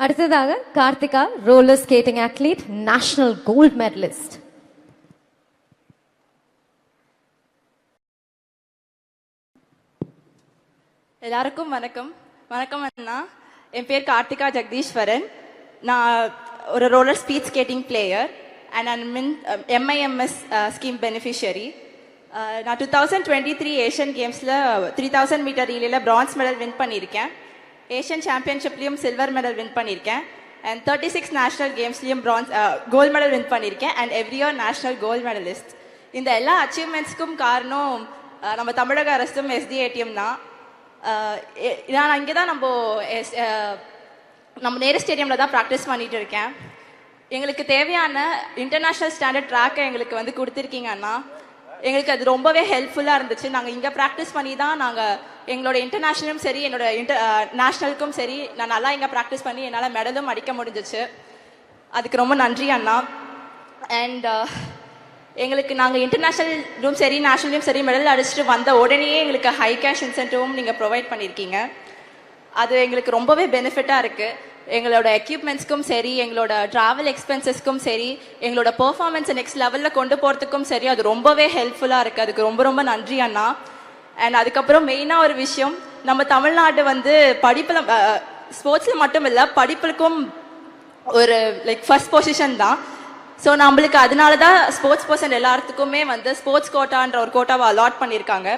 அடுத்ததாக Karthika, roller skating athlete, national gold medalist. எல்லாருக்கும் வணக்கம். வணக்கம் அண்ணா. என் பேர் கார்த்திகா ஜெகதீஸ்வரன். நான் ஒரு roller speed skating player and MIMS scheme beneficiary. நான் 2023 ஏஷியன் கேம்ஸில் 3000 மீட்டர் ரீலேயில் பிரான்ஸ் மெடல் வின் பண்ணியிருக்கேன். ஏஷியன் சாம்பியன்ஷிப்லேயும் சில்வர் மெடல் வின் பண்ணியிருக்கேன். அண்ட் 36 நேஷனல் கேம்ஸ்லேயும் கோல்டு மெடல் வின் பண்ணியிருக்கேன். And every year national gold medallist. இந்த எல்லா அச்சீவ்மெண்ட்ஸ்க்கும் காரணம் நம்ம தமிழக அரசும் SDATM தான். நான் இங்கே தான் நம்ம நேரு ஸ்டேடியமில் தான் ப்ராக்டிஸ் பண்ணிட்டு இருக்கேன். எங்களுக்கு தேவையான இன்டர்நேஷ்னல் ஸ்டாண்டர்ட் ட்ராக்கை எங்களுக்கு கொடுத்துருக்கீங்க அண்ணா. எங்களுக்கு அது ரொம்பவே ஹெல்ப்ஃபுல்லாக இருந்துச்சு. நாங்கள் இங்கே ப்ராக்டிஸ் பண்ணி தான் நாங்கள் எங்களோட இன்டர்நேஷ்னலும் சரி என்னோட நேஷ்னலுக்கும் சரி நான் நல்லா இங்கே ப்ராக்டிஸ் பண்ணி என்னால் மெடலும் அடிக்க முடிஞ்சிச்சு. அதுக்கு ரொம்ப நன்றி அண்ணா. அண்ட் எங்களுக்கு நாங்கள் இன்டர்நேஷ்னலும் சரி நேஷ்னல்லையும் சரி மெடல் அடிச்சுட்டு வந்த உடனே எங்களுக்கு ஹை கேஷ் இன்சென்டிவும் நீங்கள் ப்ரொவைட் பண்ணியிருக்கீங்க. அது எங்களுக்கு ரொம்பவே பெனிஃபிட்டாக இருக்குது. எங்களோட எக்யூப்மெண்ட்ஸ்க்கும் சரி எங்களோட ட்ராவல் எக்ஸ்பென்சஸ்க்கும் சரி எங்களோட பெர்ஃபார்மன்ஸை நெக்ஸ்ட் லெவலில் கொண்டு போகிறதுக்கும் சரி அது ரொம்பவே ஹெல்ப்ஃபுல்லாக இருக்குது. அதுக்கு ரொம்ப ரொம்ப நன்றி அண்ணா. அண்ட் அதுக்கப்புறம் மெயினாக ஒரு விஷயம், நம்ம தமிழ்நாடு படிப்பில் ஸ்போர்ட்ஸில் மட்டும் இல்லை படிப்புக்கும் ஒரு ஃபர்ஸ்ட் பொசிஷன் தான். ஸோ நம்மளுக்கு அதனால தான் ஸ்போர்ட்ஸ் பர்சன் எல்லாத்துக்குமே ஸ்போர்ட்ஸ் கோட்டான்ற ஒரு கோட்டாவை அலாட் பண்ணியிருக்காங்க.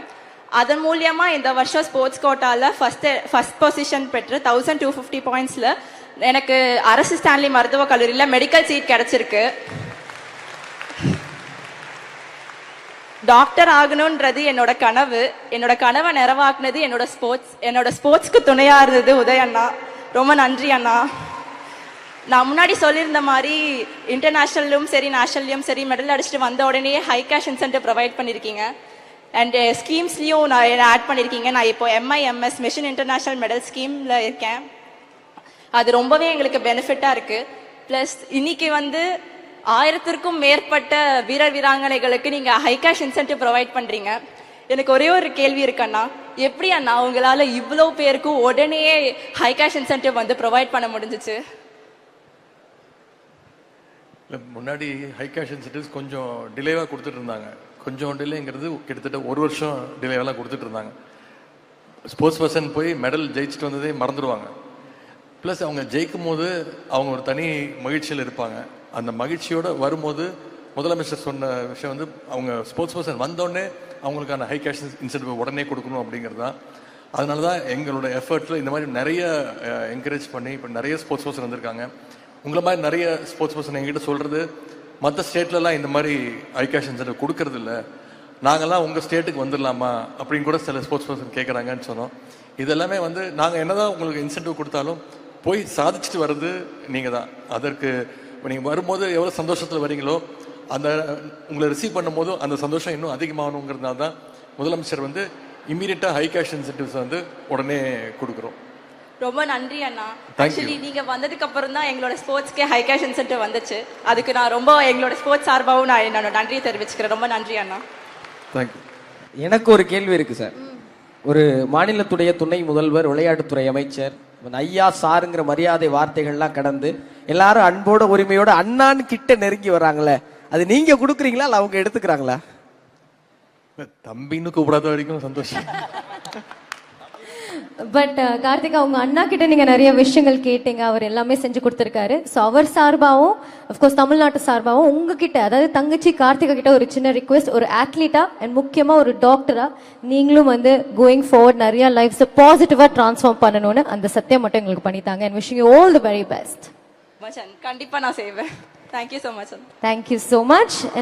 அதன் மூலியமாக இந்த வருஷம் ஸ்போர்ட்ஸ் கோட்டாவில் ஃபர்ஸ்ட் பொசிஷன் பெற்று 1250 பாயிண்ட்ஸில் எனக்கு அரசு ஸ்டான்லி மருத்துவக் கல்லூரியில் மெடிக்கல் சீட் கிடச்சிருக்கு. டாக்டர் ஆகணுன்றது என்னோட கனவு. என்னோட கனவை நிறைவாக்குனது என்னோட ஸ்போர்ட்ஸ்க்கு துணையாக இருந்தது உதய் அண்ணா. ரொம்ப நன்றி அண்ணா. நான் முன்னாடி சொல்லியிருந்த மாதிரி இன்டர்நேஷ்னல்லும் சரி நேஷனல்லையும் சரி மெடல் அடிச்சுட்டு வந்த உடனே ஹை கேஷ் இன்சென்டிவ் ப்ரொவைட் பண்ணியிருக்கீங்க. அண்ட் ஸ்கீம்ஸ்லையும் நான் ஆட் பண்ணியிருக்கீங்க. நான் இப்போ MIMS மிஷன் இன்டர்நேஷ்னல் மெடல் ஸ்கீமில் இருக்கேன். அது ரொம்பவே எங்களுக்கு பெனிஃபிட்டாக இருக்குது. ப்ளஸ் இன்னைக்கு 1000க்கும் மேற்பட்ட வீரர் வீராங்கனைகளுக்கு நீங்கள் ஹை கேஷ் இன்சென்டிவ் ப்ரொவைட் பண்ணுறீங்க. எனக்கு ஒரே ஒரு கேள்வி இருக்குண்ணா, எப்படி அண்ணா உங்களால் இவ்வளோ பேருக்கும் உடனே ஹை கேஷ் இன்சென்டிவ் ப்ரொவைட் பண்ண முடிஞ்சிச்சு? முன்னாடி ஹை கேஷ் இன்சென்டிவ்ஸ் கொஞ்சம் டிலேவாக கொடுத்துட்டு இருந்தாங்க. கொஞ்சம் டிலேங்கிறது கிட்டத்தட்ட ஒரு வருஷம் டிலேவெல்லாம் கொடுத்துட்டு இருந்தாங்க. ஸ்போர்ட்ஸ் பர்சன் போய் மெடல் ஜெயிச்சுட்டு வந்ததே மறந்துடுவாங்க. ப்ளஸ் அவங்க ஜெயிக்கும் போது அவங்க ஒரு தனி மகிழ்ச்சியில் இருப்பாங்க. அந்த மகிழ்ச்சியோடு வரும்போது முதலமைச்சர் சொன்ன விஷயம் அவங்க ஸ்போர்ட்ஸ் பர்சன் வந்தோடனே அவங்களுக்கான ஹை கேஷ் இன்சென்டிவ் உடனே கொடுக்கணும் அப்படிங்கிறது தான். அதனால தான் எங்களோட எஃபர்ட்டில் இந்த மாதிரி நிறைய என்கரேஜ் பண்ணி இப்போ நிறைய ஸ்போர்ட்ஸ் பர்சன் வந்திருக்காங்க. உங்களை மாதிரி நிறைய ஸ்போர்ட்ஸ் பர்சன் எங்கிட்ட சொல்கிறது, மற்ற ஸ்டேட்லலாம் இந்த மாதிரி ஹை கேஷ் இன்சென்டிவ் கொடுக்கறது இல்லை, நாங்கள்லாம் உங்கள் ஸ்டேட்டுக்கு வந்துடலாமா அப்படின்னு கூட சில ஸ்போர்ட்ஸ் பர்சன் கேட்குறாங்கன்னு சொன்னோம். இதெல்லாமே நாங்கள் என்னதான் உங்களுக்கு இன்சென்டிவ் கொடுத்தாலும் போய் சாதிச்சுட்டு வர்றது நீங்கள் தான். அதற்கு நீங்கள் வரும்போது எவ்வளோ சந்தோஷத்தில் வரீங்களோ அந்த உங்களை ரிசீவ் பண்ணும் போதும் அந்த சந்தோஷம் இன்னும் அதிகமாகணுங்கிறதுனால தான் முதலமைச்சர் இம்மீடியட்டாக ஹை கேஷ் இன்சென்டிவ்ஸ் உடனே கொடுக்குறோம். ரொம்ப நன்றி அண்ணா. ஆக்சுவலி நீங்க வந்ததுக்கு அப்புறம் தான் எங்களோட ஸ்போர்ட்ஸ்க்கே ஹை கேஷ் இன்சென்டிவ் வந்துச்சு. அதுக்கு நான் ரொம்ப எங்களோட ஸ்போர்ட்ஸ் சார்பாகவும் நான் என்னோட நன்றியை தெரிவிச்சுக்கிறேன். ரொம்ப நன்றி அண்ணா. தேங்க்யூ. எனக்கு ஒரு கேள்வி இருக்கு சார். ஒரு மாநிலத்துடைய துணை முதல்வர், விளையாட்டுத்துறை அமைச்சர், ஐயா சாருங்கிற மரியாதை வார்த்தைகள்லாம் கடந்து எல்லாரும் அன்போட உரிமையோட அண்ணான்னு கிட்ட நெருங்கி வராங்களே, அது நீங்க கொடுக்குறீங்களா இல்லை அவங்க எடுத்துக்கிறாங்களா? தம்பின்னு கூப்பிடாத வரைக்கும் சந்தோஷம். பட் கார்த்திகா, உங்க அண்ணா கிட்ட நீங்க நிறைய விஷயங்கள் கேட்டீங்க, அவர் எல்லாமே செஞ்சு கொடுத்துருக்காரு. ஸோ அவர் சார்பாகவும் அஃப்கோர்ஸ் தமிழ்நாட்டு சார்பாகவும் உங்ககிட்ட, அதாவது தங்கச்சி கார்த்திகா கிட்ட ஒரு சின்ன ரிக்வெஸ்ட், ஒரு அத்லீட்டா அண்ட் முக்கியமா ஒரு டாக்டரா நீங்களும் கோயிங் ஃபார்வர்ட் நிறைய லைஃப்ஸை பாசிட்டிவா டிரான்ஸ்ஃபார்ம் பண்ணணும்னு அந்த சத்தியம் மட்டும் எங்களுக்கு பண்ணித்தாங்க. And wishing you all the very best. கண்டிப்பா நான் செய்வேன். Thank you so much. Thank you so much.